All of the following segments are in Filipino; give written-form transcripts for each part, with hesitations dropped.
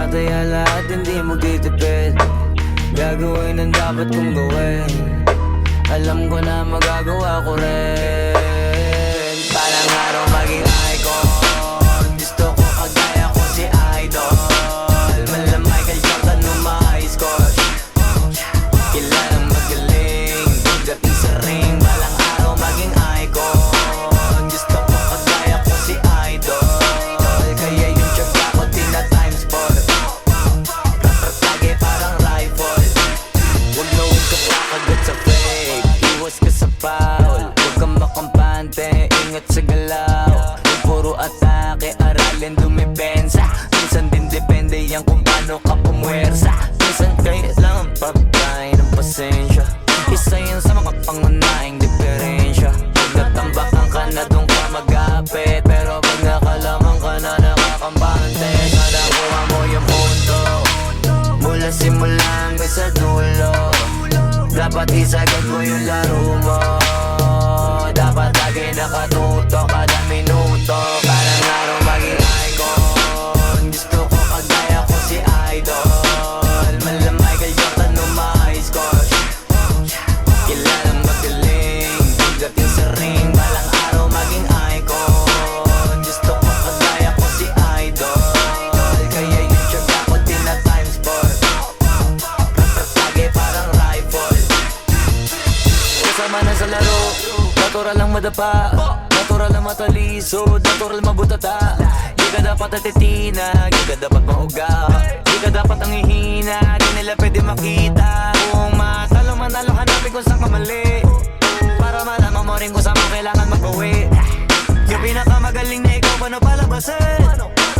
Tataya lahat, hindi magtitipid. Gagawin ang dapat kong gawin. Alam ko na magagawa ko rin. Parang araw maging icon. Gusto ko kagaya ko si Idol. Mala Michael Jordan nung ma-high score. Kilalang magaling pagdating sa ring. Balang araw maging icon. Gusto ko kagaya ko si Idol. Kaya yung tsaga ko tina-times 4. Lagi parang rifle. Huwag na huwag ka pakagat sa fake. Iwas ka sa foul. Huwag kang makampante, ingat sa galaw. Huwag puro atake, aralin dumipensa. Minsan din depende yan kung paano ka pumwersa. Minsan kailangan pagkain ng pasensya. Isa yan sa mga pangunahing diferensya. Pag natambakan ka na doon ka mag-apit. Pero pag nakalaman ka na nakakampante, sana kuha mo yung punto. Mula simula hanggang sa dulo. Dapat isagad mo yung laro mo. Dapat lagi nakatuto kada minuto. Parang araw maging icon. Gusto ko kagaya ko si Idol. Mala Michael Jordan nung ma-high score. Kilalang magaling pagdating sa ring. Balang araw maging icon. Gusto ko kagaya ko si Idol. Kaya yung tsaga ko tina-times 4. Lagi parang rifle. Kasama na sa laro, natural lang madapa, natural lang matalisod, natural mabutata. Di ka dapat atitina, di ka dapat mauga, di ka dapat ang ihina, di nila pwede makita. Kung matalo manalo, hanapin kung saan ka mali, para malaman mo rin kung saan mo kailangan magbawi. Yung pinakamagaling na ikaw, paano palabasin?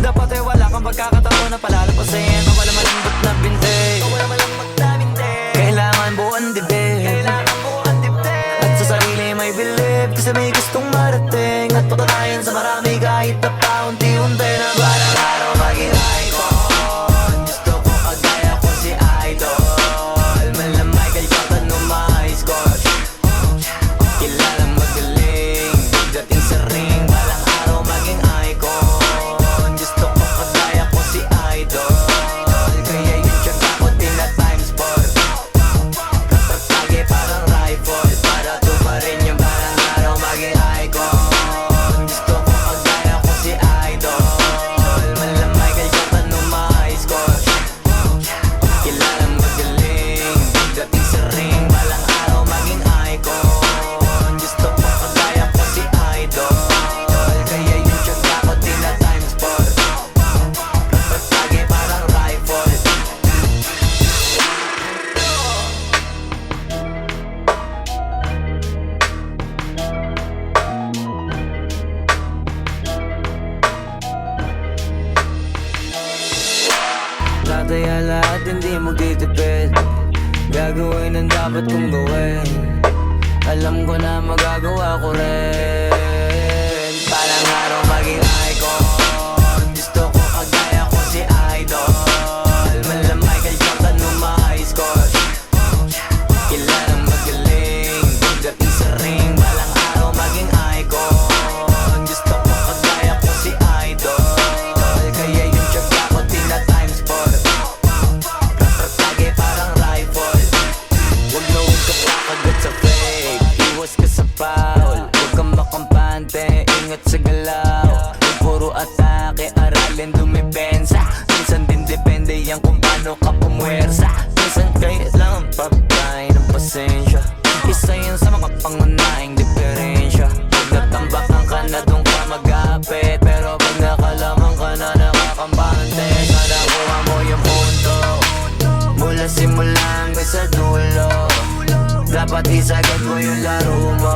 Dapat ay wala kang pagkakataon na palalapasin. Wala malambot na binte, kailangan buuan dibdib. At sa sarili may believe, kasi may gustong marating. At patunayan sa marami kahit na paunti-unti na parang araw maging icon. Gusto ko kagaya ko si Idol. Mala Michael Jordan nung ma-high score. Kilalang magaling pagdating sa ring. Balang araw maging icon. Gusto ko kagaya ko si Idol. Kaya yung tsaga ko tina-times 4. Lagi parang rifle. Para tumarin yung parang araw maging icon. Gusto ko kagaya ko si Idol. Mala Michael Jordan nung ma-high score. Kilalang magaling pagdating sa ring. Balang araw maging icon. Gusto ko kagaya ko si Idol. Kaya yung tsaga ko tina-times 4. Lagi parang rifle. Tataya lahat, hindi magtitipid. Gagawin ang dapat kong gawin. Alam ko na magagawa ko rin. Parang araw maging icon. Gusto ko kagaya ko si Idol. Mala Michael Jordan nung ma-high score. Kilalang magaling pagdating sa ring. Balang araw maging icon. Gusto ko kagaya ko si Idol. Kaya yung tsaga ko tina-times 4. Lagi parang rifle. Huwag na huwag ka pakagat sa fake. Iwas ka sa foul. Huwag kang makampante, ingat sa galaw. Huwag puro atake, aralin dumipensa. Minsan din depende yan kung paano ka pumwersa. Minsan kailangan pagkain ng pasensya. Isa yan sa mga pangunahing diferensya. Pag natambakan ka na doon ka mag-apit. Pero pag nakalaman ka na nakakampante, sana kuha mo yung punto. Mula simula hanggang sa dulo. Dapat isagad mo yung laro mo.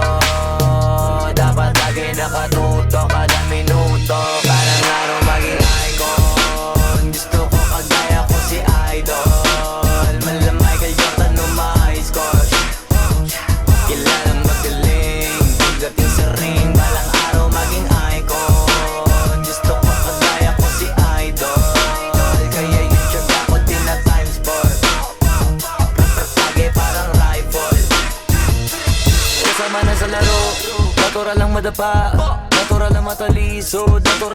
Dapat lagi nakatuto kada minuto. Parang araw maging icon. Gusto ko kagaya ko si Idol. Mala Michael Jordan nung ma-high score. Kilalang magaling pagdating sa ring. Balang araw maging icon. Gusto ko kagaya ko si Idol. Kaya yung tsaga ko tina-times 4. Lagi parang rifle. Kasama na sa laro, natural lang madapa, natural lang matalisod, natural